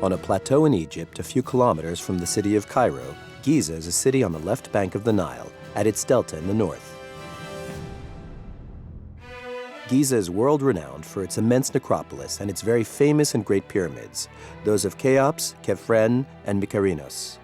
On a plateau in Egypt, a few kilometers from the city of Cairo, Giza is a city on the left bank of the Nile, at its delta in the north. Giza is world-renowned for its immense necropolis and its very famous and great pyramids, those of Cheops, Khephren, and Mykerinos.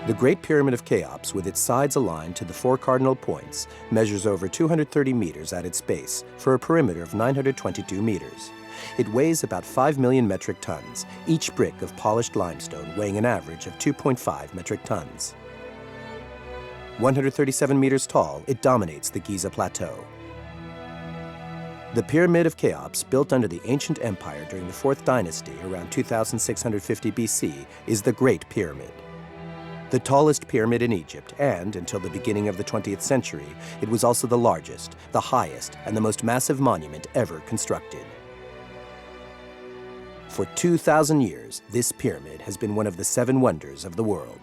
The Great Pyramid of Cheops, with its sides aligned to the four cardinal points, measures over 230 meters at its base for a perimeter of 922 meters. It weighs about 5 million metric tons, each brick of polished limestone weighing an average of 2.5 metric tons. 137 meters tall, it dominates the Giza Plateau. The Pyramid of Cheops, built under the ancient empire during the 4th dynasty around 2650 BC, is the Great Pyramid. The tallest pyramid in Egypt, and until the beginning of the 20th century, it was also the largest, the highest, and the most massive monument ever constructed. For 2,000 years, this pyramid has been one of the 7 wonders of the world.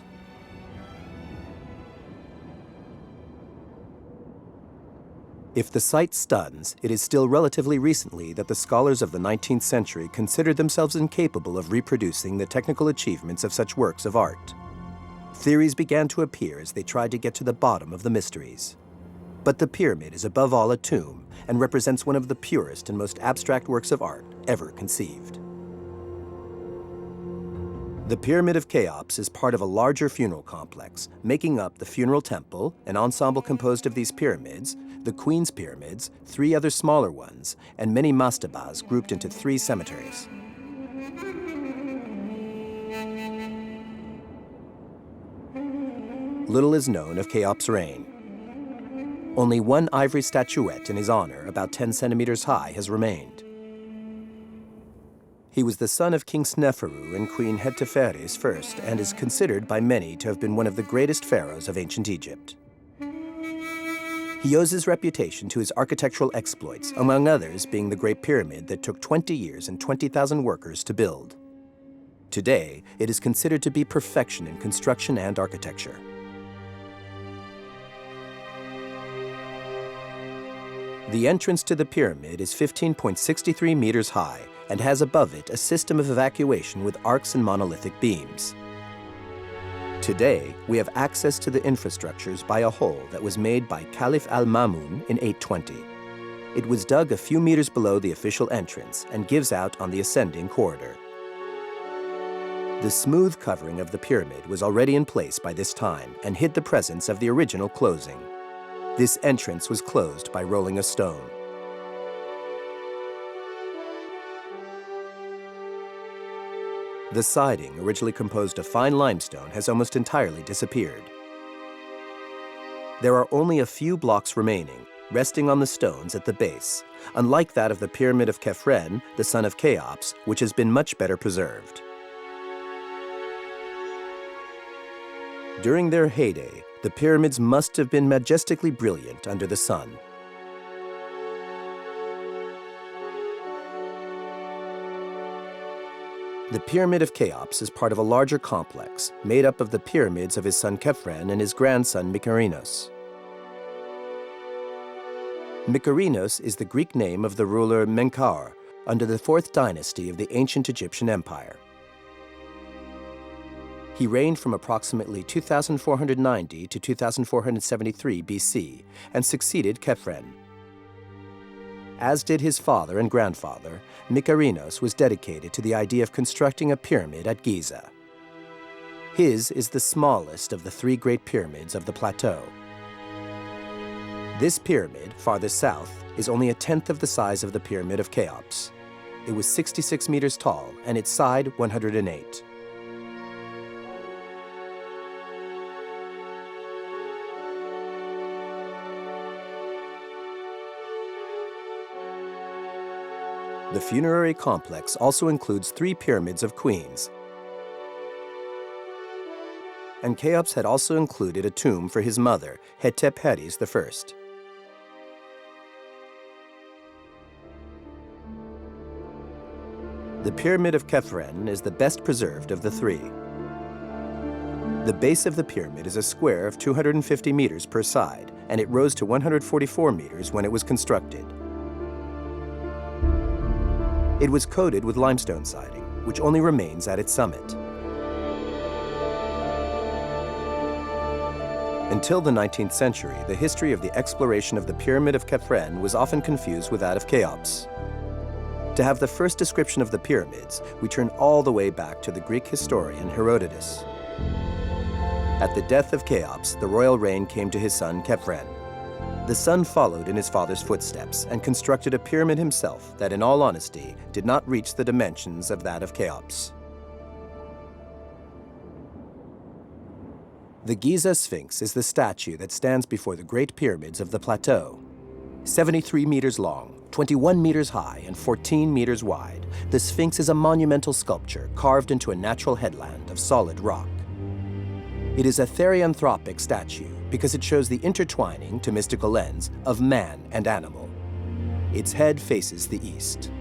If the sight stuns, it is still relatively recently that the scholars of the 19th century considered themselves incapable of reproducing the technical achievements of such works of art. Theories began to appear as they tried to get to the bottom of the mysteries. But the pyramid is above all a tomb and represents one of the purest and most abstract works of art ever conceived. The Pyramid of Cheops is part of a larger funeral complex, making up the Funeral Temple, an ensemble composed of these pyramids, the Queen's Pyramids, 3 other smaller ones, and many mastabas grouped into 3 cemeteries. Little is known of Cheops' reign. Only one ivory statuette in his honor, about 10 centimeters high, has remained. He was the son of King Sneferu and Queen Hetepheres I, and is considered by many to have been one of the greatest pharaohs of ancient Egypt. He owes his reputation to his architectural exploits, among others being the Great Pyramid that took 20 years and 20,000 workers to build. Today, it is considered to be perfection in construction and architecture. The entrance to the pyramid is 15.63 meters high and has above it a system of evacuation with arcs and monolithic beams. Today, we have access to the infrastructures by a hole that was made by Caliph al-Ma'mun in 820. It was dug a few meters below the official entrance and gives out on the ascending corridor. The smooth covering of the pyramid was already in place by this time and hid the presence of the original closing. This entrance was closed by rolling a stone. The siding, originally composed of fine limestone, has almost entirely disappeared. There are only a few blocks remaining, resting on the stones at the base, unlike that of the Pyramid of Khephren, the son of Cheops, which has been much better preserved. During their heyday, the pyramids must have been majestically brilliant under the sun. The Pyramid of Cheops is part of a larger complex made up of the pyramids of his son Khephren and his grandson Mykerinos. Mykerinos is the Greek name of the ruler Menkaure under the 4th dynasty of the ancient Egyptian Empire. He reigned from approximately 2490 to 2473 BC and succeeded Khephren. As did his father and grandfather, Mykerinos was dedicated to the idea of constructing a pyramid at Giza. His is the smallest of the 3 great pyramids of the plateau. This pyramid, farthest south, is only a tenth of the size of the Pyramid of Cheops. It was 66 meters tall and its side 108. The funerary complex also includes 3 pyramids of queens, and Cheops had also included a tomb for his mother, Hetepheres I. The Pyramid of Khephren is the best preserved of the 3. The base of the pyramid is a square of 250 meters per side, and it rose to 144 meters when it was constructed. It was coated with limestone siding. which only remains at its summit. Until the 19th century, the history of the exploration of the Pyramid of Khephren was often confused with that of Cheops. To have the first description of the pyramids, we turn all the way back to the Greek historian Herodotus. At the death of Cheops, the royal reign came to his son Khephren. The son followed in his father's footsteps and constructed a pyramid himself that, in all honesty, did not reach the dimensions of that of Cheops. The Giza Sphinx is the statue that stands before the Great Pyramids of the plateau. 73 meters long, 21 meters high, and 14 meters wide, the Sphinx is a monumental sculpture carved into a natural headland of solid rock. It is a therianthropic statue because it shows the intertwining, to mystical lens, of man and animal. Its head faces the east.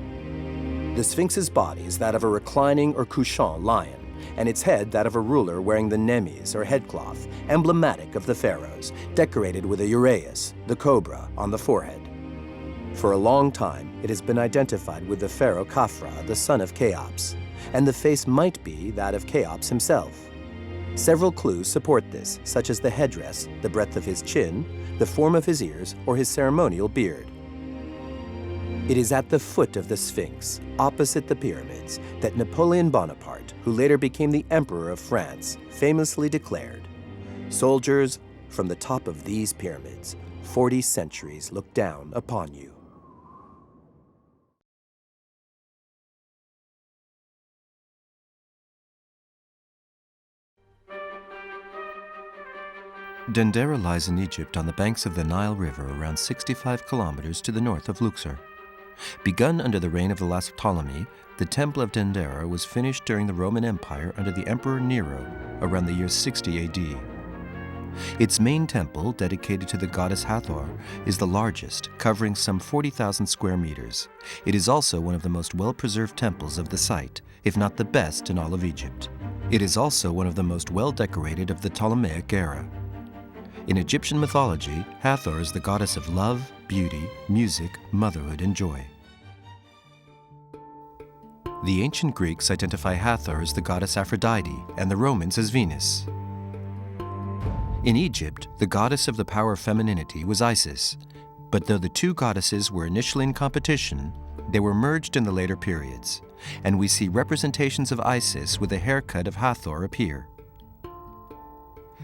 The Sphinx's body is that of a reclining or couchant lion, and its head that of a ruler wearing the nemes, or headcloth, emblematic of the pharaohs, decorated with a uraeus, the cobra, on the forehead. For a long time, it has been identified with the pharaoh Khafra, the son of Cheops, and the face might be that of Cheops himself. Several clues support this, such as the headdress, the breadth of his chin, the form of his ears, or his ceremonial beard. It is at the foot of the Sphinx, opposite the pyramids, that Napoleon Bonaparte, who later became the Emperor of France, famously declared, "Soldiers, from the top of these pyramids, 40 centuries look down upon you." Dendera lies in Egypt on the banks of the Nile River around 65 kilometers to the north of Luxor. Begun under the reign of the last Ptolemy, the Temple of Dendera was finished during the Roman Empire under the Emperor Nero around the year 60 AD. Its main temple, dedicated to the goddess Hathor, is the largest, covering some 40,000 square meters. It is also one of the most well-preserved temples of the site, if not the best in all of Egypt. It is also one of the most well-decorated of the Ptolemaic era. In Egyptian mythology, Hathor is the goddess of love, beauty, music, motherhood, and joy. The ancient Greeks identify Hathor as the goddess Aphrodite and the Romans as Venus. In Egypt, the goddess of the power of femininity was Isis, but though the two goddesses were initially in competition, they were merged in the later periods, and we see representations of Isis with the haircut of Hathor appear.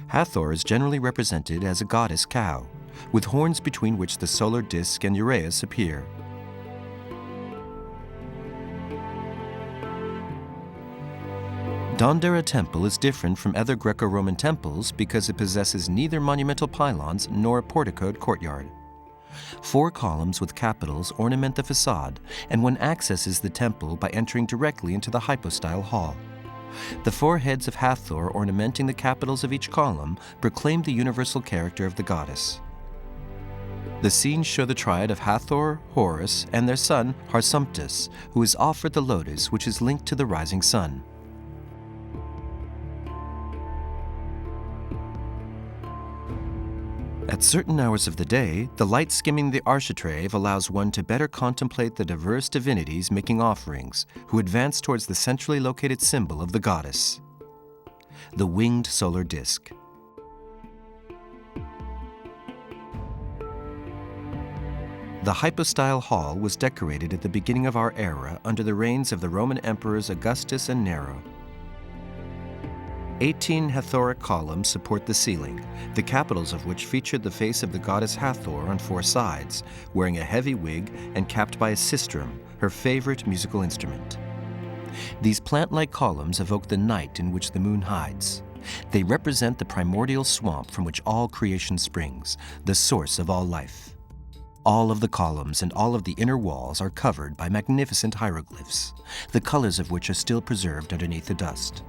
Hathor is generally represented as a goddess cow, with horns between which the solar disk and uraeus appear. Dendera Temple is different from other Greco-Roman temples because it possesses neither monumental pylons nor a porticoed courtyard. 4 columns with capitals ornament the facade, and one accesses the temple by entering directly into the hypostyle hall. The 4 heads of Hathor ornamenting the capitals of each column proclaim the universal character of the goddess. The scenes show the triad of Hathor, Horus, and their son Harsumptus, who is offered the lotus which is linked to the rising sun. At certain hours of the day, the light skimming the architrave allows one to better contemplate the diverse divinities making offerings, who advance towards the centrally located symbol of the goddess, the winged solar disk. The hypostyle hall was decorated at the beginning of our era under the reigns of the Roman emperors Augustus and Nero. 18 Hathoric columns support the ceiling, the capitals of which featured the face of the goddess Hathor on 4 sides, wearing a heavy wig and capped by a sistrum, her favorite musical instrument. These plant-like columns evoke the night in which the moon hides. They represent the primordial swamp from which all creation springs, the source of all life. All of the columns and all of the inner walls are covered by magnificent hieroglyphs, the colors of which are still preserved underneath the dust.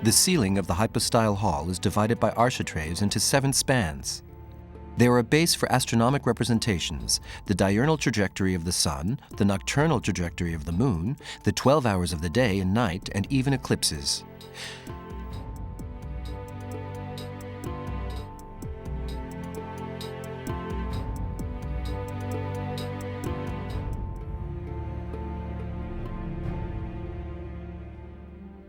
The ceiling of the hypostyle hall is divided by architraves into 7 spans. They are a base for astronomic representations, the diurnal trajectory of the sun, the nocturnal trajectory of the moon, the 12 hours of the day and night, and even eclipses.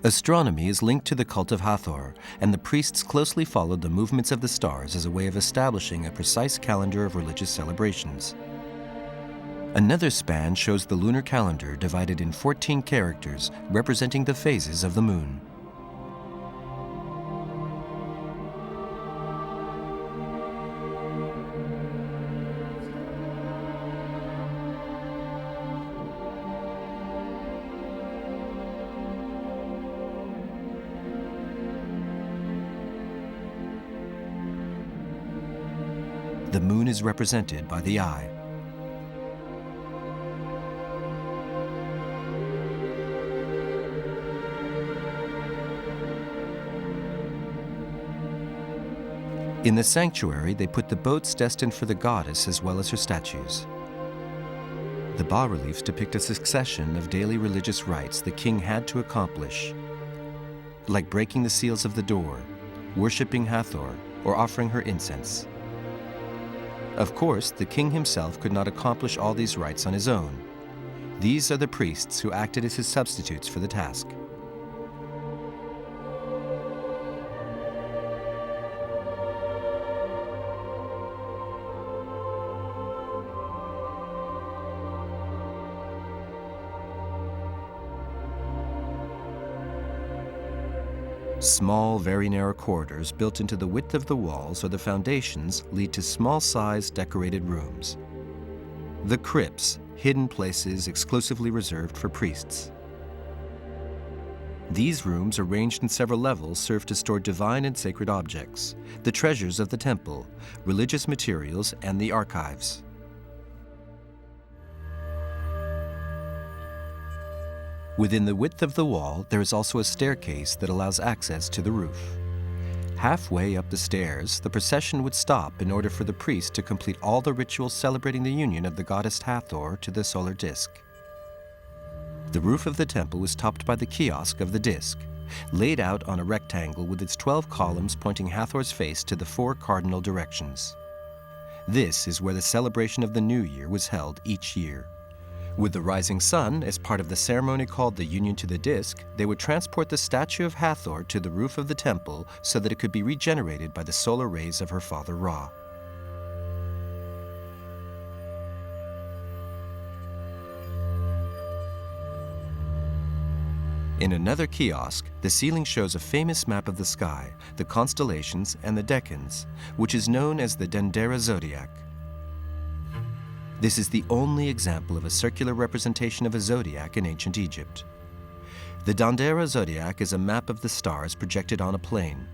Astronomy is linked to the cult of Hathor, and the priests closely followed the movements of the stars as a way of establishing a precise calendar of religious celebrations. Another span shows the lunar calendar divided in 14 characters representing the phases of the moon. The moon is represented by the eye. In the sanctuary, they put the boats destined for the goddess as well as her statues. The bas-reliefs depict a succession of daily religious rites the king had to accomplish, like breaking the seals of the door, worshipping Hathor, or offering her incense. Of course, the king himself could not accomplish all these rites on his own. These are the priests who acted as his substitutes for the task. Small, very narrow corridors built into the width of the walls or the foundations lead to small-sized decorated rooms. The crypts, hidden places exclusively reserved for priests. These rooms, arranged in several levels, serve to store divine and sacred objects, the treasures of the temple, religious materials, and the archives. Within the width of the wall, there is also a staircase that allows access to the roof. Halfway up the stairs, the procession would stop in order for the priest to complete all the rituals celebrating the union of the goddess Hathor to the solar disk. The roof of the temple was topped by the kiosk of the disk, laid out on a rectangle with its 12 columns pointing Hathor's face to the 4 cardinal directions. This is where the celebration of the New Year was held each year. With the rising sun, as part of the ceremony called the Union to the Disk, they would transport the statue of Hathor to the roof of the temple so that it could be regenerated by the solar rays of her father Ra. In another kiosk, the ceiling shows a famous map of the sky, the constellations, and the decans, which is known as the Dendera zodiac. This is the only example of a circular representation of a zodiac in ancient Egypt. The Dendera zodiac is a map of the stars projected on a plane.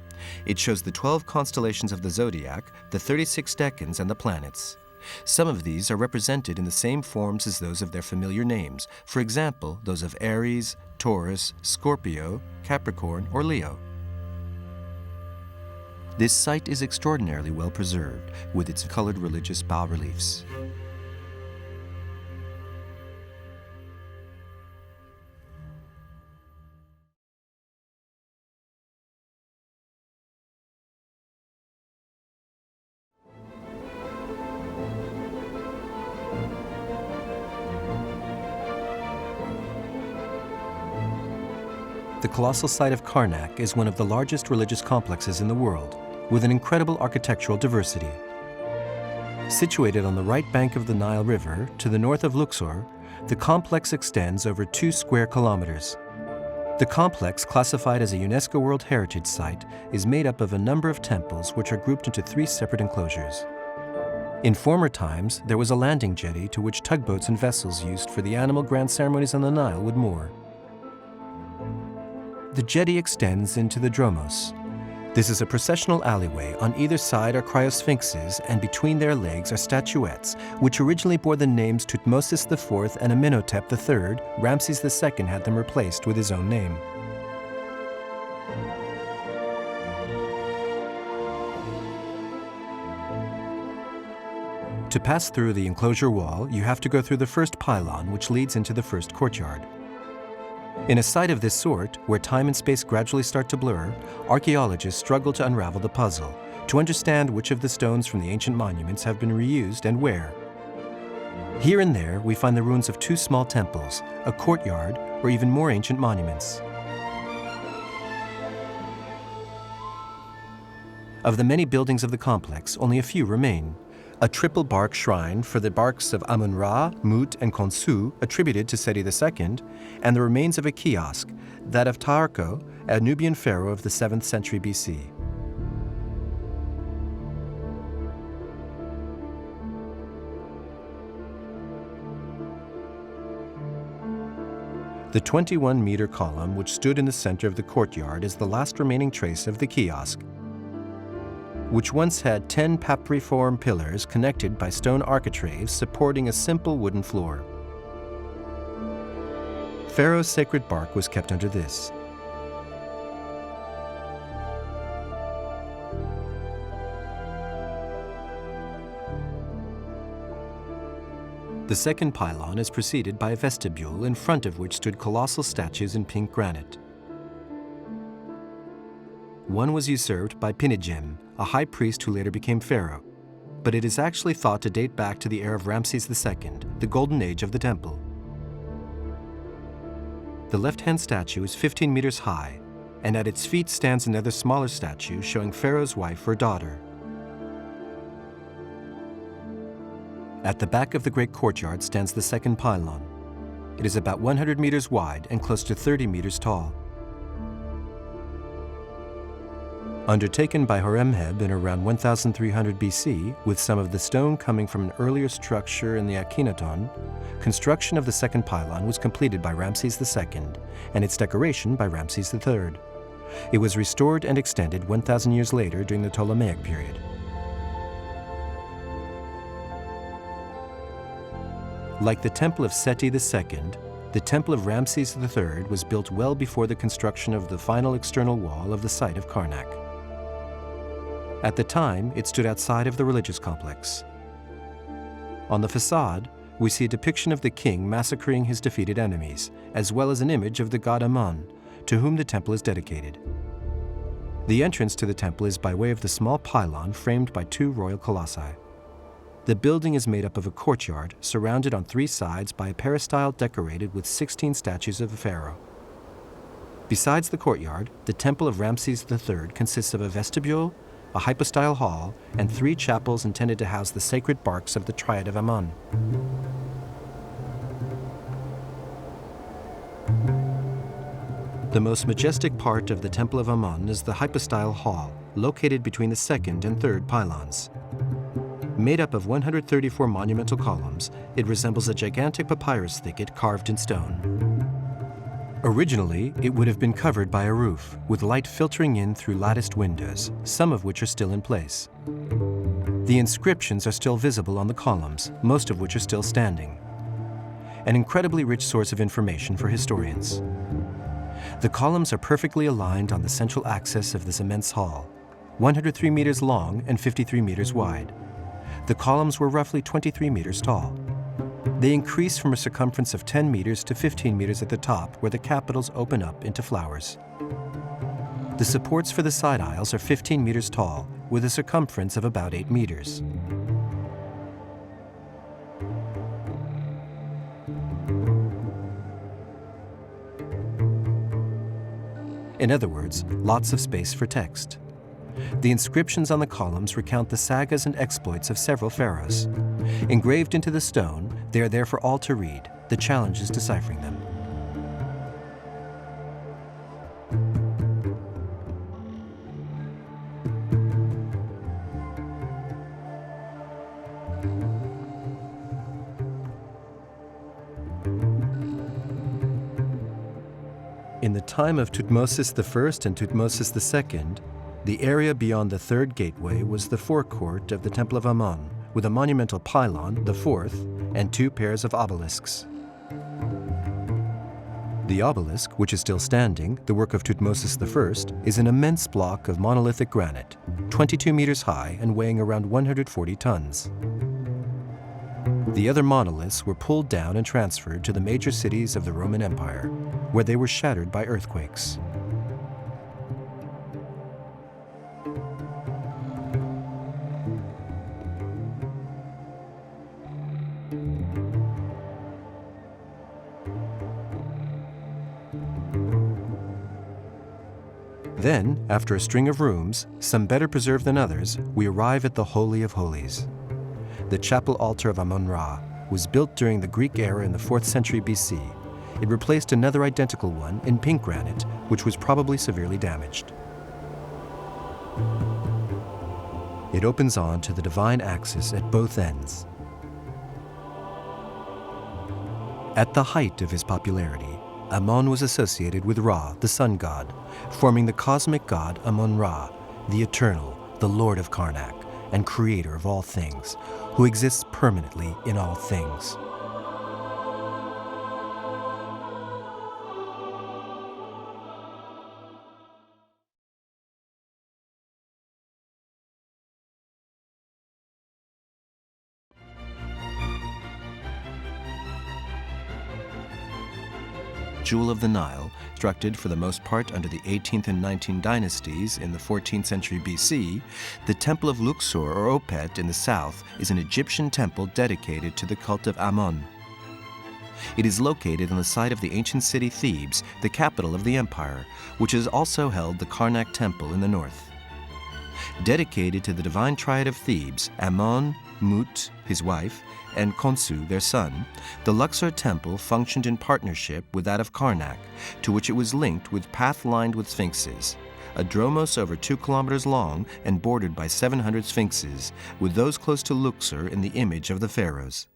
It shows the 12 constellations of the zodiac, the 36 decans, and the planets. Some of these are represented in the same forms as those of their familiar names, for example, those of Aries, Taurus, Scorpio, Capricorn, or Leo. This site is extraordinarily well preserved, with its colored religious bas-reliefs. The colossal site of Karnak is one of the largest religious complexes in the world, with an incredible architectural diversity. Situated on the right bank of the Nile River, to the north of Luxor, the complex extends over 2 square kilometers. The complex, classified as a UNESCO World Heritage Site, is made up of a number of temples which are grouped into 3 separate enclosures. In former times, there was a landing jetty to which tugboats and vessels used for the animal grand ceremonies on the Nile would moor. The jetty extends into the dromos. This is a processional alleyway. On either side are cryosphinxes, and between their legs are statuettes, which originally bore the names Tutmosis IV and Amenhotep III. Ramses II had them replaced with his own name. To pass through the enclosure wall, you have to go through the first pylon, which leads into the first courtyard. In a site of this sort, where time and space gradually start to blur, archaeologists struggle to unravel the puzzle, to understand which of the stones from the ancient monuments have been reused and where. Here and there, we find the ruins of 2 small temples, a courtyard, or even more ancient monuments. Of the many buildings of the complex, only a few remain. A triple bark shrine for the barks of Amun-Ra, Mut, and Khonsu, attributed to Seti II, and the remains of a kiosk, that of Taharqa, a Nubian pharaoh of the 7th century BC. The 21-meter column which stood in the center of the courtyard is the last remaining trace of the kiosk, which once had 10 papriform pillars connected by stone architraves supporting a simple wooden floor. Pharaoh's sacred bark was kept under this. The second pylon is preceded by a vestibule in front of which stood colossal statues in pink granite. One was usurped by Pinigem, a high priest who later became pharaoh, but it is actually thought to date back to the era of Ramses II, the golden age of the temple. The left-hand statue is 15 meters high, and at its feet stands another smaller statue showing Pharaoh's wife or daughter. At the back of the great courtyard stands the second pylon. It is about 100 meters wide and close to 30 meters tall. Undertaken by Horemheb in around 1300 BC, with some of the stone coming from an earlier structure in the Akhenaton, construction of the second pylon was completed by Ramses II, and its decoration by Ramses III. It was restored and extended 1,000 years later during the Ptolemaic period. Like the Temple of Seti II, the Temple of Ramses III was built well before the construction of the final external wall of the site of Karnak. At the time, it stood outside of the religious complex. On the facade, we see a depiction of the king massacring his defeated enemies, as well as an image of the god Amun, to whom the temple is dedicated. The entrance to the temple is by way of the small pylon framed by 2 royal colossi. The building is made up of a courtyard surrounded on 3 sides by a peristyle decorated with 16 statues of a pharaoh. Besides the courtyard, the Temple of Ramses III consists of a vestibule, a hypostyle hall, and 3 chapels intended to house the sacred barks of the Triad of Amun. The most majestic part of the Temple of Amun is the hypostyle hall, located between the second and third pylons. Made up of 134 monumental columns, it resembles a gigantic papyrus thicket carved in stone. Originally, it would have been covered by a roof, with light filtering in through latticed windows, some of which are still in place. The inscriptions are still visible on the columns, most of which are still standing. An incredibly rich source of information for historians. The columns are perfectly aligned on the central axis of this immense hall, 103 meters long and 53 meters wide. The columns were roughly 23 meters tall. They increase from a circumference of 10 meters to 15 meters at the top, where the capitals open up into flowers. The supports for the side aisles are 15 meters tall, with a circumference of about 8 meters. In other words, lots of space for text. The inscriptions on the columns recount the sagas and exploits of several pharaohs. Engraved into the stone, they are there for all to read. The challenge is deciphering them. In the time of Thutmosis I and Thutmosis II, the area beyond the third gateway was the forecourt of the Temple of Amun, with a monumental pylon, the fourth, and 2 pairs of obelisks. The obelisk, which is still standing, the work of Thutmosis I, is an immense block of monolithic granite, 22 meters high and weighing around 140 tons. The other monoliths were pulled down and transferred to the major cities of the Roman Empire, where they were shattered by earthquakes. Then, after a string of rooms, some better preserved than others, we arrive at the Holy of Holies. The chapel altar of Amun-Ra was built during the Greek era in the 4th century BC. It replaced another identical one in pink granite, which was probably severely damaged. It opens on to the divine axis at both ends. At the height of his popularity, Amun was associated with Ra, the sun god, forming the cosmic god Amun-Ra, the eternal, the lord of Karnak, and creator of all things, who exists permanently in all things. Jewel of the Nile, constructed for the most part under the 18th and 19th dynasties in the 14th century BC, the Temple of Luxor or Opet in the south is an Egyptian temple dedicated to the cult of Amun. It is located on the site of the ancient city Thebes, the capital of the empire, which has also held the Karnak temple in the north. Dedicated to the divine triad of Thebes, Amun, Mut, his wife, and Khonsu, their son, the Luxor temple functioned in partnership with that of Karnak, to which it was linked with path lined with sphinxes, a dromos over 2 kilometers long and bordered by 700 sphinxes, with those close to Luxor in the image of the pharaohs.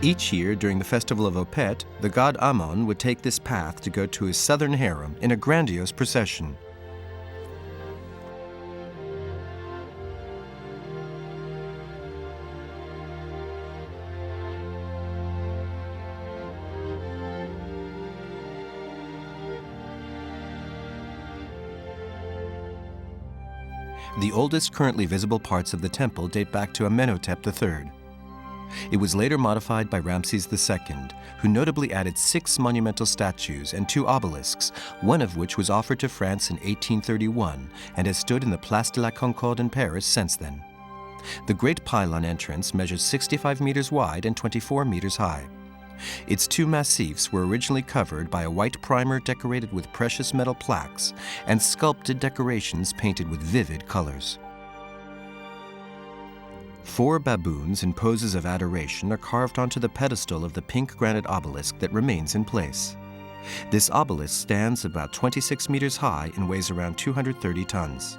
Each year during the festival of Opet, the god Amun would take this path to go to his southern harem in a grandiose procession. The oldest currently visible parts of the temple date back to Amenhotep III. It was later modified by Ramses II, who notably added 6 monumental statues and 2 obelisks, one of which was offered to France in 1831 and has stood in the Place de la Concorde in Paris since then. The Great Pylon entrance measures 65 meters wide and 24 meters high. Its 2 massifs were originally covered by a white primer decorated with precious metal plaques and sculpted decorations painted with vivid colors. 4 baboons in poses of adoration are carved onto the pedestal of the pink granite obelisk that remains in place. This obelisk stands about 26 meters high and weighs around 230 tons.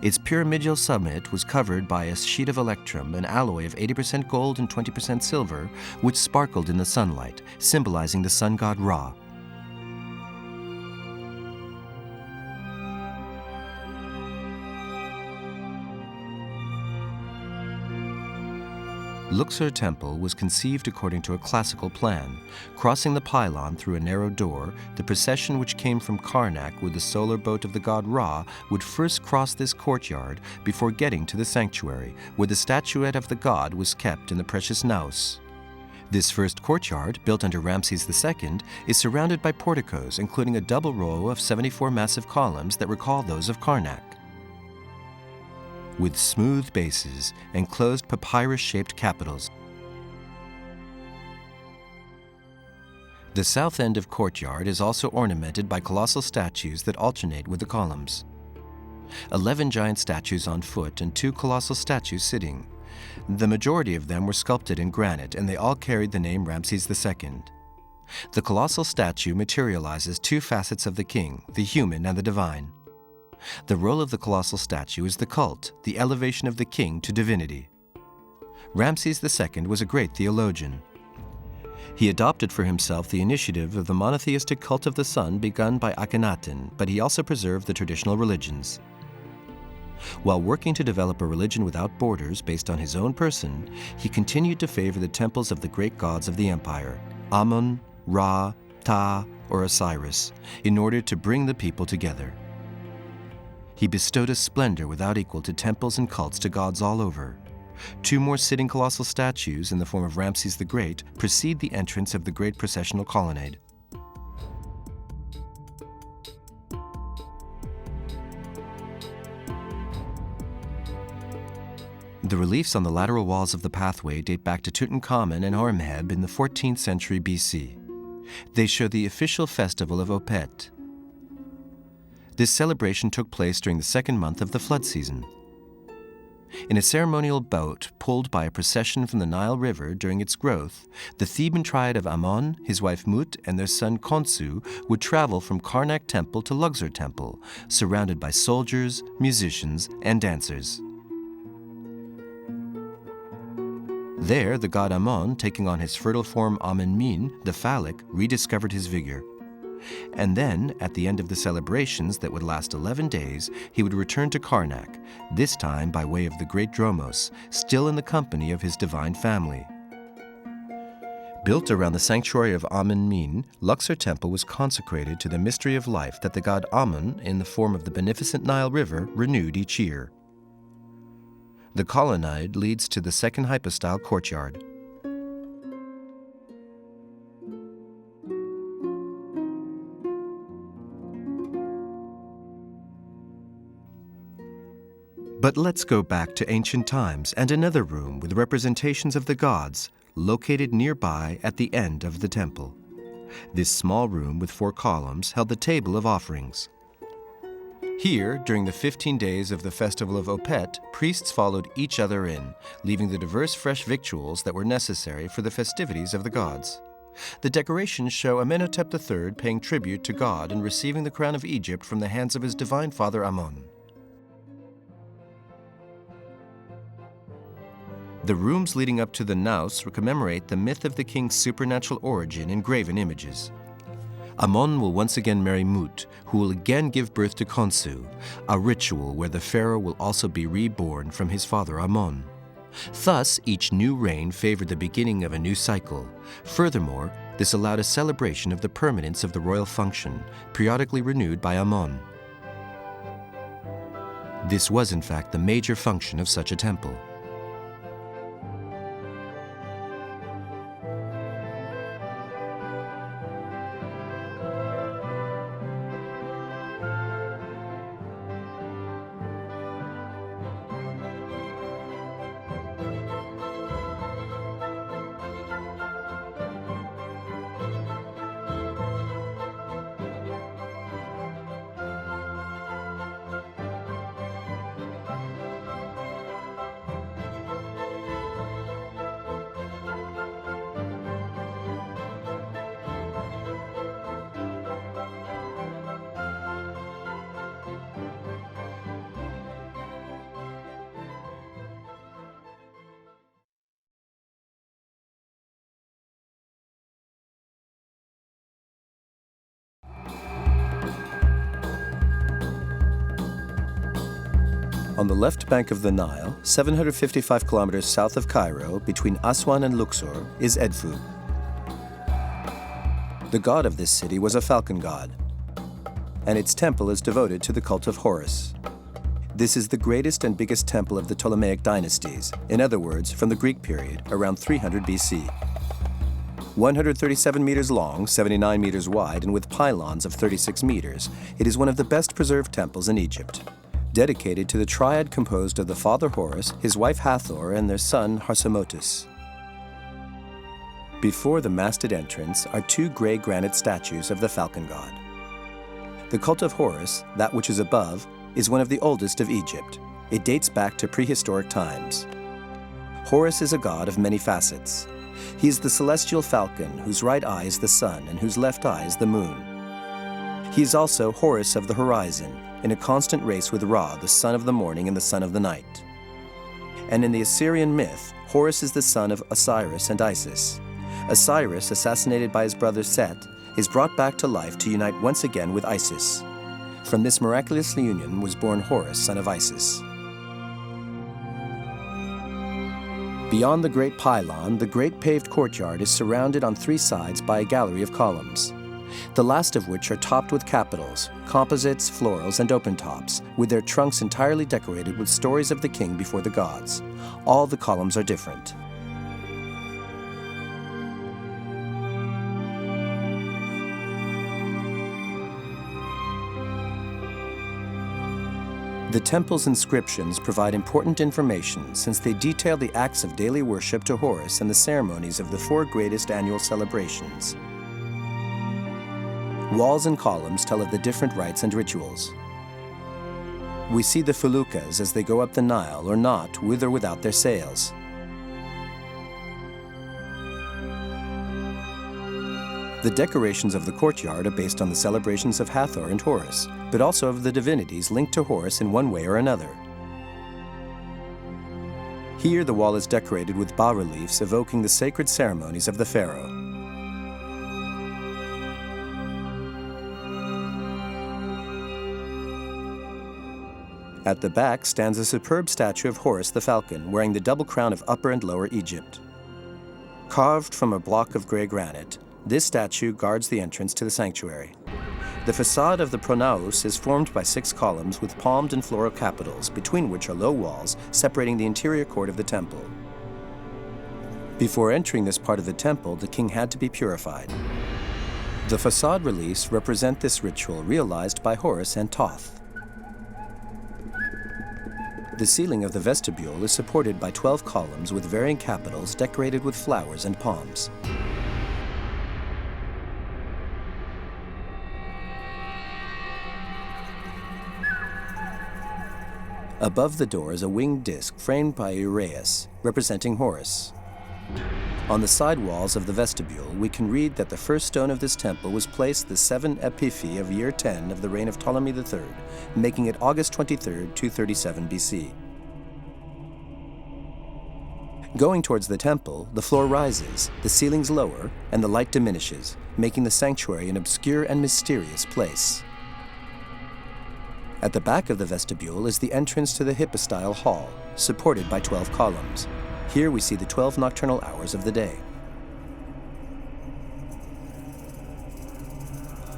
Its pyramidal summit was covered by a sheet of electrum, an alloy of 80% gold and 20% silver, which sparkled in the sunlight, symbolizing the sun god Ra. Luxor Temple was conceived according to a classical plan. Crossing the pylon through a narrow door, the procession which came from Karnak with the solar boat of the god Ra would first cross this courtyard before getting to the sanctuary, where the statuette of the god was kept in the precious naos. This first courtyard, built under Ramses II, is surrounded by porticos, including a double row of 74 massive columns that recall those of Karnak. With smooth bases and closed papyrus-shaped capitals. The south end of courtyard is also ornamented by colossal statues that alternate with the columns. 11 giant statues on foot and 2 colossal statues sitting. The majority of them were sculpted in granite, and they all carried the name Ramses II. The colossal statue materializes 2 facets of the king, the human and the divine. The role of the colossal statue is the cult, the elevation of the king to divinity. Ramses II was a great theologian. He adopted for himself the initiative of the monotheistic cult of the sun begun by Akhenaten, but he also preserved the traditional religions. While working to develop a religion without borders based on his own person, he continued to favor the temples of the great gods of the empire, Amun, Ra, Ta, or Osiris, in order to bring the people together. He bestowed a splendor without equal to temples and cults to gods all over. 2 more sitting colossal statues in the form of Ramses the Great precede the entrance of the great processional colonnade. The reliefs on the lateral walls of the pathway date back to Tutankhamun and Horemheb in the 14th century BC. They show the official festival of Opet. This celebration took place during the second month of the flood season. In a ceremonial boat pulled by a procession from the Nile River during its growth, the Theban triad of Amon, his wife Mut, and their son Khonsu would travel from Karnak Temple to Luxor Temple, surrounded by soldiers, musicians, and dancers. There, the god Amon, taking on his fertile form Amenmin, the phallic, rediscovered his vigor. And then, at the end of the celebrations that would last 11 days, he would return to Karnak, this time by way of the Great Dromos, still in the company of his divine family. Built around the sanctuary of Amenmin, Luxor Temple was consecrated to the mystery of life that the god Amun, in the form of the beneficent Nile River, renewed each year. The colonnade leads to the second hypostyle courtyard. But let's go back to ancient times and another room with representations of the gods, located nearby at the end of the temple. This small room with 4 columns held the table of offerings. Here, during the 15 days of the festival of Opet, priests followed each other in, leaving the diverse fresh victuals that were necessary for the festivities of the gods. The decorations show Amenhotep III paying tribute to God and receiving the crown of Egypt from the hands of his divine father Amon. The rooms leading up to the naos commemorate the myth of the king's supernatural origin in graven images. Amon will once again marry Mut, who will again give birth to Khonsu, a ritual where the pharaoh will also be reborn from his father Amon. Thus, each new reign favored the beginning of a new cycle. Furthermore, this allowed a celebration of the permanence of the royal function, periodically renewed by Amon. This was, in fact, the major function of such a temple. On the left bank of the Nile, 755 kilometers south of Cairo, between Aswan and Luxor, is Edfu. The god of this city was a falcon god, and its temple is devoted to the cult of Horus. This is the greatest and biggest temple of the Ptolemaic dynasties, in other words, from the Greek period, around 300 BC. 137 meters long, 79 meters wide, and with pylons of 36 meters, it is one of the best preserved temples in Egypt. Dedicated to the triad composed of the father Horus, his wife Hathor, and their son Harsamotus. Before the masted entrance are 2 gray granite statues of the falcon god. The cult of Horus, that which is above, is one of the oldest of Egypt. It dates back to prehistoric times. Horus is a god of many facets. He is the celestial falcon whose right eye is the sun and whose left eye is the moon. He is also Horus of the horizon, in a constant race with Ra, the son of the morning and the son of the night. And in the Assyrian myth, Horus is the son of Osiris and Isis. Osiris, assassinated by his brother Set, is brought back to life to unite once again with Isis. From this miraculous union was born Horus, son of Isis. Beyond the great pylon, the great paved courtyard is surrounded on 3 sides by a gallery of columns, the last of which are topped with capitals, composites, florals, and open tops, with their trunks entirely decorated with stories of the king before the gods. All the columns are different. The temple's inscriptions provide important information since they detail the acts of daily worship to Horus and the ceremonies of the 4 greatest annual celebrations. Walls and columns tell of the different rites and rituals. We see the feluccas as they go up the Nile or not, with or without their sails. The decorations of the courtyard are based on the celebrations of Hathor and Horus, but also of the divinities linked to Horus in one way or another. Here, the wall is decorated with bas-reliefs evoking the sacred ceremonies of the pharaoh. At the back stands a superb statue of Horus the falcon, wearing the double crown of Upper and Lower Egypt. Carved from a block of gray granite, this statue guards the entrance to the sanctuary. The facade of the pronaos is formed by 6 columns with palmed and floral capitals, between which are low walls separating the interior court of the temple. Before entering this part of the temple, the king had to be purified. The facade reliefs represent this ritual realized by Horus and Thoth. The ceiling of the vestibule is supported by 12 columns with varying capitals decorated with flowers and palms. Above the door is a winged disc framed by Uraeus, representing Horus. On the side walls of the vestibule, we can read that the first stone of this temple was placed the 7 Epiphi of year 10 of the reign of Ptolemy III, making it August 23, 237 BC. Going towards the temple, the floor rises, the ceilings lower, and the light diminishes, making the sanctuary an obscure and mysterious place. At the back of the vestibule is the entrance to the hypostyle hall, supported by 12 columns. Here we see the 12 nocturnal hours of the day.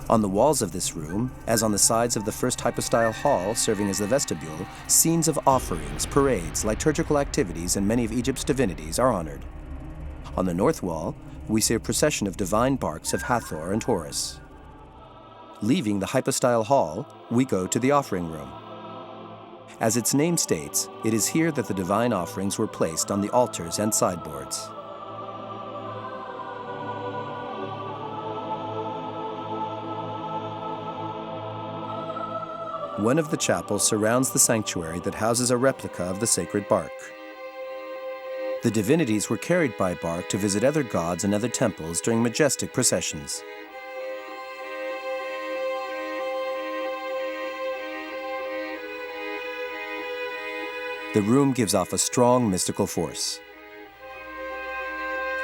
On the walls of this room, as on the sides of the first hypostyle hall serving as the vestibule, scenes of offerings, parades, liturgical activities, and many of Egypt's divinities are honored. On the north wall, we see a procession of divine barks of Hathor and Horus. Leaving the hypostyle hall, we go to the offering room. As its name states, it is here that the divine offerings were placed on the altars and sideboards. One of the chapels surrounds the sanctuary that houses a replica of the sacred bark. The divinities were carried by bark to visit other gods and other temples during majestic processions. The room gives off a strong mystical force.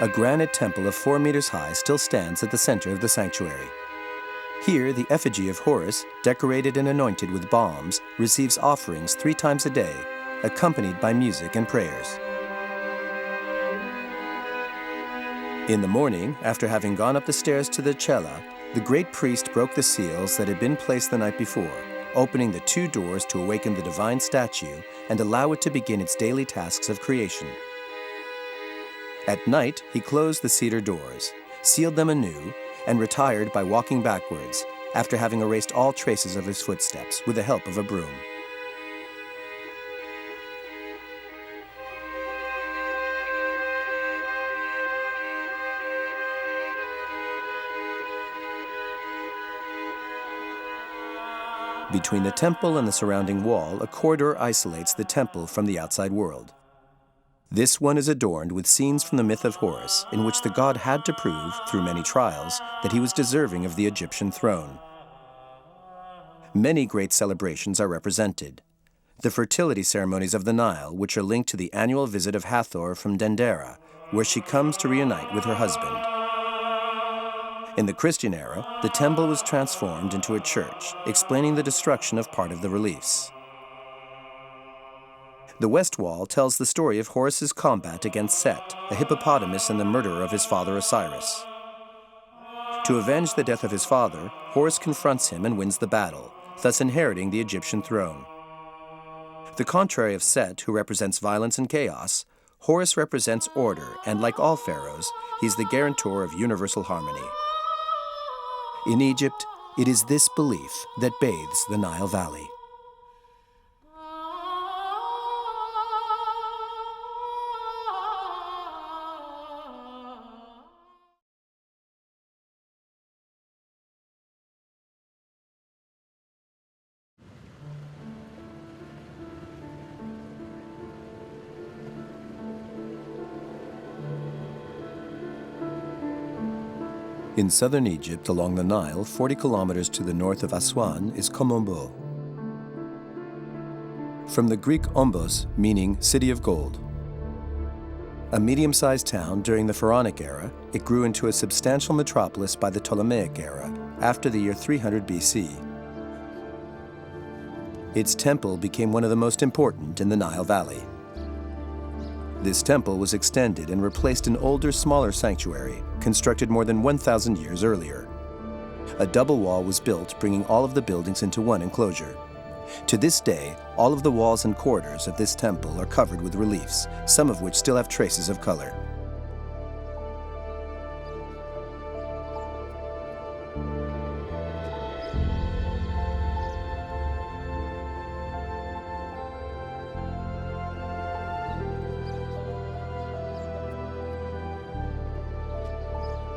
A granite temple of 4 meters high still stands at the center of the sanctuary. Here, the effigy of Horus, decorated and anointed with balms, receives offerings 3 times a day, accompanied by music and prayers. In the morning, after having gone up the stairs to the cella, the great priest broke the seals that had been placed the night before, opening the 2 doors to awaken the divine statue and allow it to begin its daily tasks of creation. At night, he closed the cedar doors, sealed them anew, and retired by walking backwards, after having erased all traces of his footsteps with the help of a broom. Between the temple and the surrounding wall, a corridor isolates the temple from the outside world. This one is adorned with scenes from the myth of Horus, in which the god had to prove, through many trials, that he was deserving of the Egyptian throne. Many great celebrations are represented. The fertility ceremonies of the Nile, which are linked to the annual visit of Hathor from Dendera, where she comes to reunite with her husband. In the Christian era, the temple was transformed into a church, explaining the destruction of part of the reliefs. The west wall tells the story of Horus's combat against Set, a hippopotamus and the murderer of his father Osiris. To avenge the death of his father, Horus confronts him and wins the battle, thus inheriting the Egyptian throne. The contrary of Set, who represents violence and chaos, Horus represents order, and like all pharaohs, he's the guarantor of universal harmony. In Egypt, it is this belief that bathes the Nile Valley. In southern Egypt, along the Nile, 40 kilometers to the north of Aswan, is Kom Ombo. From the Greek ombos, meaning city of gold. A medium-sized town during the Pharaonic era, it grew into a substantial metropolis by the Ptolemaic era, after the year 300 BC. Its temple became one of the most important in the Nile Valley. This temple was extended and replaced an older, smaller sanctuary, constructed more than 1,000 years earlier. A double wall was built, bringing all of the buildings into one enclosure. To this day, all of the walls and corridors of this temple are covered with reliefs, some of which still have traces of color.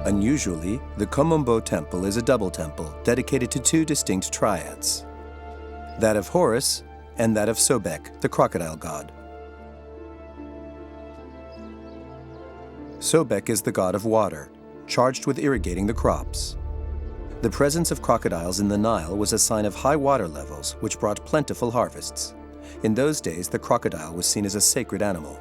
Unusually, the Kom Ombo temple is a double temple dedicated to two distinct triads, that of Horus and that of Sobek, the crocodile god. Sobek is the god of water, charged with irrigating the crops. The presence of crocodiles in the Nile was a sign of high water levels, which brought plentiful harvests. In those days, the crocodile was seen as a sacred animal.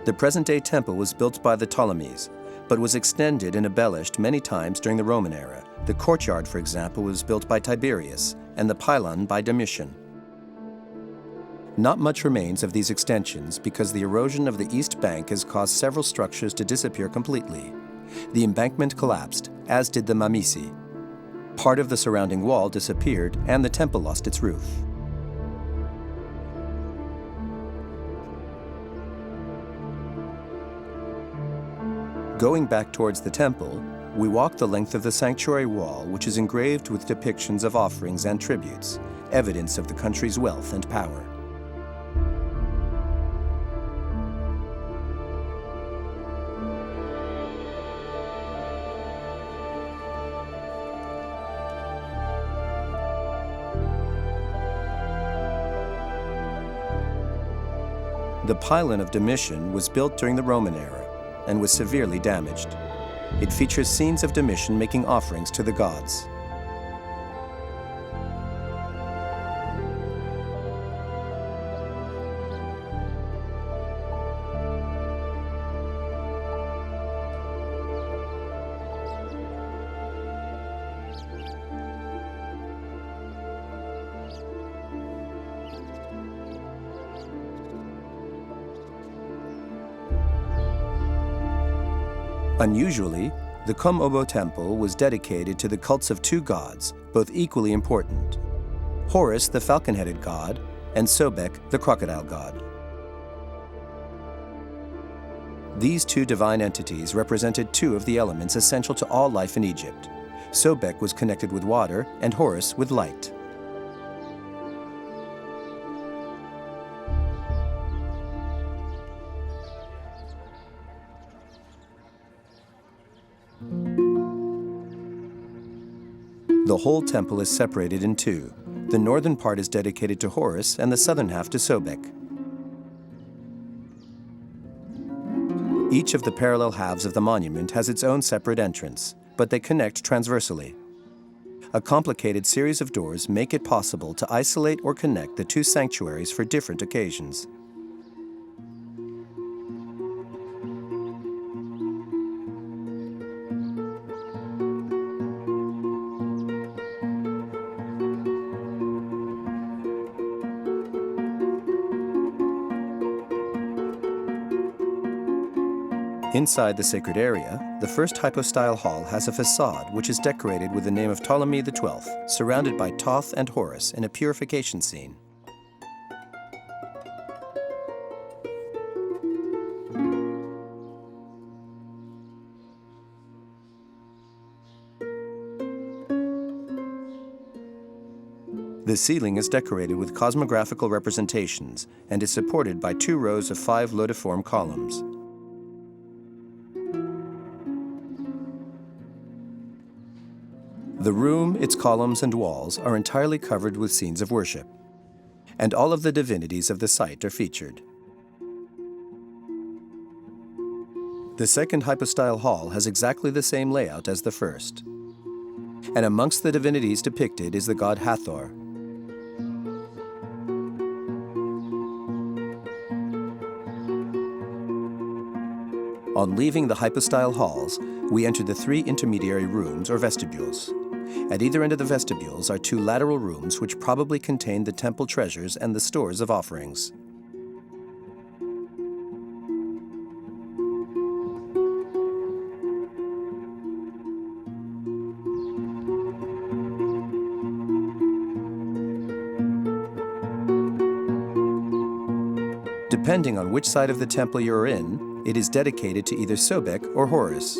The present-day temple was built by the Ptolemies, but was extended and embellished many times during the Roman era. The courtyard, for example, was built by Tiberius, and the pylon by Domitian. Not much remains of these extensions because the erosion of the east bank has caused several structures to disappear completely. The embankment collapsed, as did the Mamisi. Part of the surrounding wall disappeared, and the temple lost its roof. Going back towards the temple, we walk the length of the sanctuary wall, which is engraved with depictions of offerings and tributes, evidence of the country's wealth and power. The pylon of Domitian was built during the Roman era and was severely damaged. It features scenes of Domitian making offerings to the gods. Unusually, the Kom Ombo temple was dedicated to the cults of two gods, both equally important: Horus, the falcon-headed god, and Sobek, the crocodile god. These two divine entities represented two of the elements essential to all life in Egypt. Sobek was connected with water, and Horus with light. The whole temple is separated in two. The northern part is dedicated to Horus and the southern half to Sobek. Each of the parallel halves of the monument has its own separate entrance, but they connect transversely. A complicated series of doors make it possible to isolate or connect the two sanctuaries for different occasions. Inside the sacred area, the first hypostyle hall has a facade which is decorated with the name of Ptolemy XII, surrounded by Thoth and Horus in a purification scene. The ceiling is decorated with cosmographical representations and is supported by 2 rows of 5 lotiform columns. The room, its columns and walls are entirely covered with scenes of worship, and all of the divinities of the site are featured. The second hypostyle hall has exactly the same layout as the first. And amongst the divinities depicted is the god Hathor. On leaving the hypostyle halls, we enter the 3 intermediary rooms or vestibules. At either end of the vestibules are 2 lateral rooms which probably contain the temple treasures and the stores of offerings. Depending on which side of the temple you're in, it is dedicated to either Sobek or Horus.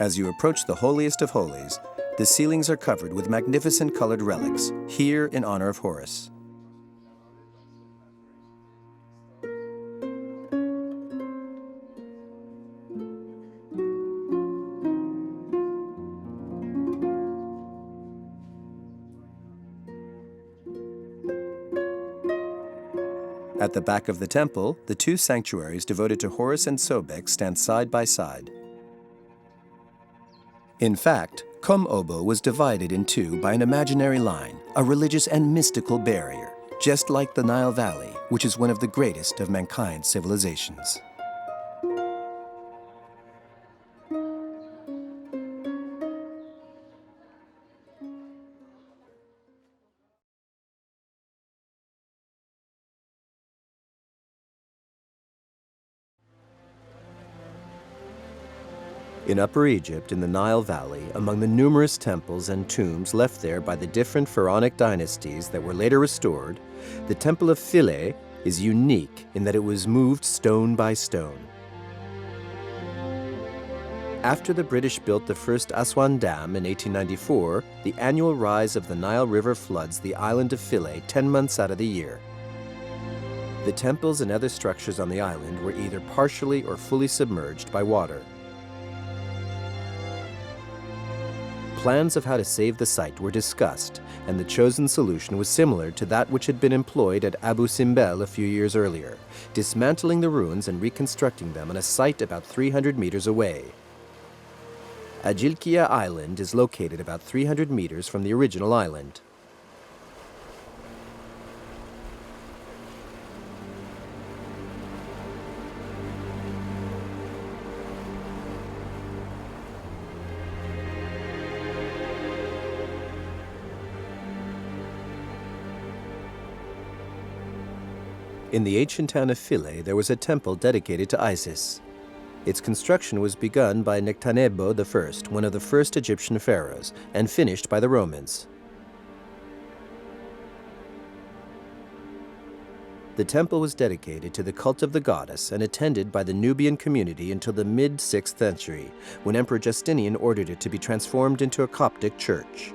As you approach the holiest of holies, the ceilings are covered with magnificent colored relics, here in honor of Horus. At the back of the temple, the 2 sanctuaries devoted to Horus and Sobek stand side by side. In fact, Kom Ombo was divided in 2 by an imaginary line, a religious and mystical barrier, just like the Nile Valley, which is one of the greatest of mankind's civilizations. In Upper Egypt, in the Nile Valley, among the numerous temples and tombs left there by the different pharaonic dynasties that were later restored, the Temple of Philae is unique in that it was moved stone by stone. After the British built the first Aswan Dam in 1894, the annual rise of the Nile River floods the island of Philae 10 months out of the year. The temples and other structures on the island were either partially or fully submerged by water. Plans of how to save the site were discussed, and the chosen solution was similar to that which had been employed at Abu Simbel a few years earlier, dismantling the ruins and reconstructing them on a site about 300 meters away. Ajilkia Island is located about 300 meters from the original island. In the ancient town of Philae, there was a temple dedicated to Isis. Its construction was begun by Nectanebo I, one of the first Egyptian pharaohs, and finished by the Romans. The temple was dedicated to the cult of the goddess and attended by the Nubian community until the mid-6th century, when Emperor Justinian ordered it to be transformed into a Coptic church.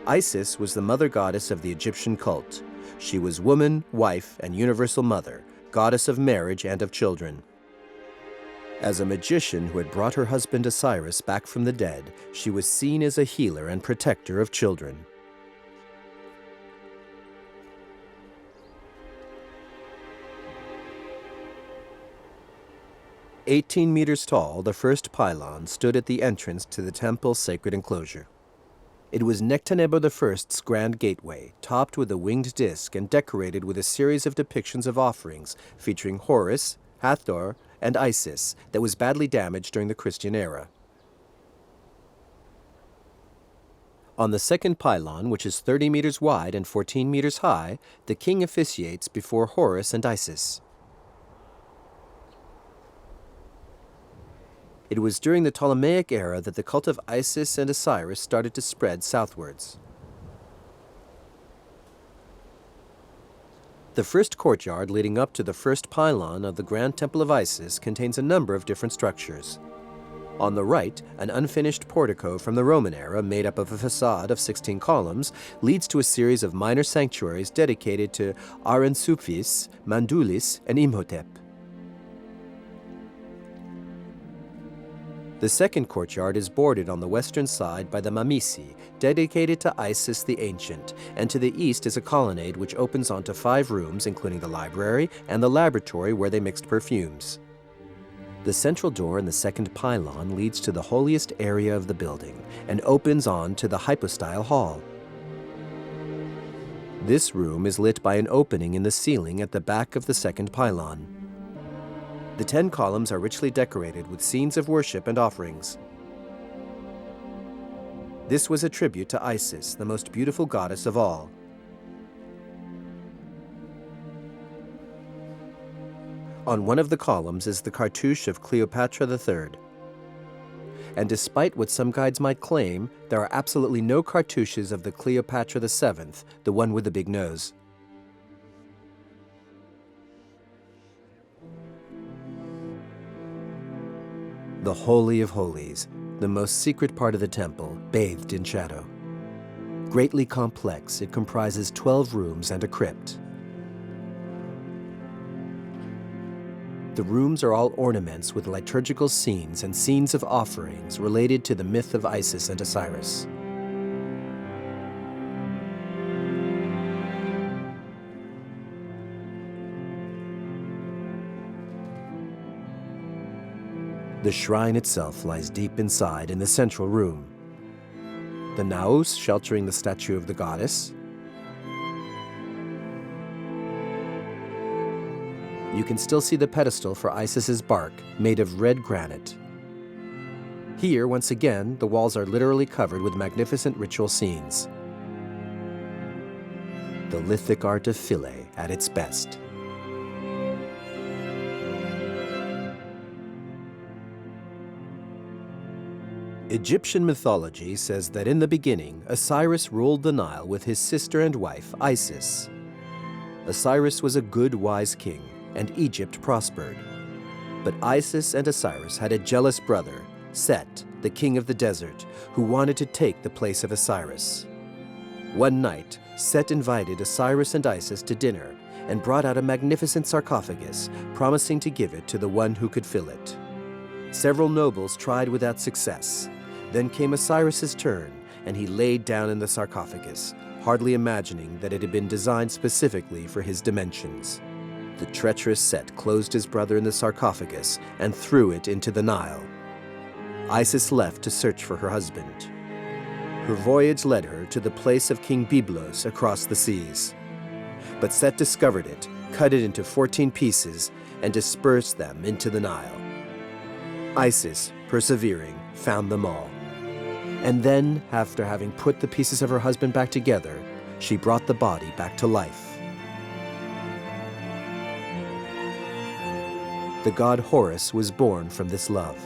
Isis was the mother goddess of the Egyptian cult. She was woman, wife, and universal mother, goddess of marriage and of children. As a magician who had brought her husband Osiris back from the dead, she was seen as a healer and protector of children. "18 meters tall, the first pylon stood at the entrance to the temple's sacred enclosure. It was Nectanebo I's grand gateway, topped with a winged disc and decorated with a series of depictions of offerings featuring Horus, Hathor, and Isis that was badly damaged during the Christian era. On the second pylon, which is 30 meters wide and 14 meters high, the king officiates before Horus and Isis. It was during the Ptolemaic era that the cult of Isis and Osiris started to spread southwards. The first courtyard leading up to the first pylon of the Grand Temple of Isis contains a number of different structures. On the right, an unfinished portico from the Roman era, made up of a facade of 16 columns, leads to a series of minor sanctuaries dedicated to Arensuphis, Mandulis, and Imhotep. The second courtyard is bordered on the western side by the Mamisi, dedicated to Isis the Ancient, and to the east is a colonnade which opens onto 5 rooms, including the library and the laboratory where they mixed perfumes. The central door in the second pylon leads to the holiest area of the building and opens on to the hypostyle hall. This room is lit by an opening in the ceiling at the back of the second pylon. The 10 columns are richly decorated with scenes of worship and offerings. This was a tribute to Isis, the most beautiful goddess of all. On one of the columns is the cartouche of Cleopatra III. And despite what some guides might claim, there are absolutely no cartouches of the Cleopatra VII, the one with the big nose. The Holy of Holies, the most secret part of the temple, bathed in shadow. Greatly complex, it comprises 12 rooms and a crypt. The rooms are all ornaments with liturgical scenes and scenes of offerings related to the myth of Isis and Osiris. The shrine itself lies deep inside in the central room. The naos sheltering the statue of the goddess. You can still see the pedestal for Isis's bark, made of red granite. Here, once again, the walls are literally covered with magnificent ritual scenes. The lithic art of Philae at its best. Egyptian mythology says that in the beginning, Osiris ruled the Nile with his sister and wife, Isis. Osiris was a good, wise king, and Egypt prospered. But Isis and Osiris had a jealous brother, Set, the king of the desert, who wanted to take the place of Osiris. One night, Set invited Osiris and Isis to dinner and brought out a magnificent sarcophagus, promising to give it to the one who could fill it. Several nobles tried without success. Then came Osiris's turn, and he laid down in the sarcophagus, hardly imagining that it had been designed specifically for his dimensions. The treacherous Set closed his brother in the sarcophagus and threw it into the Nile. Isis left to search for her husband. Her voyage led her to the place of King Byblos across the seas. But Set discovered it, cut it into 14 pieces, and dispersed them into the Nile. Isis, persevering, found them all. And then, after having put the pieces of her husband back together, she brought the body back to life. The god Horus was born from this love.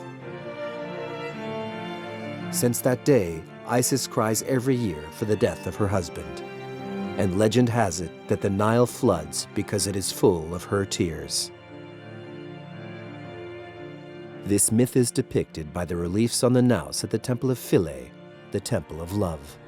Since that day, Isis cries every year for the death of her husband. And legend has it that the Nile floods because it is full of her tears. This myth is depicted by the reliefs on the naos at the Temple of Philae, the Temple of Love.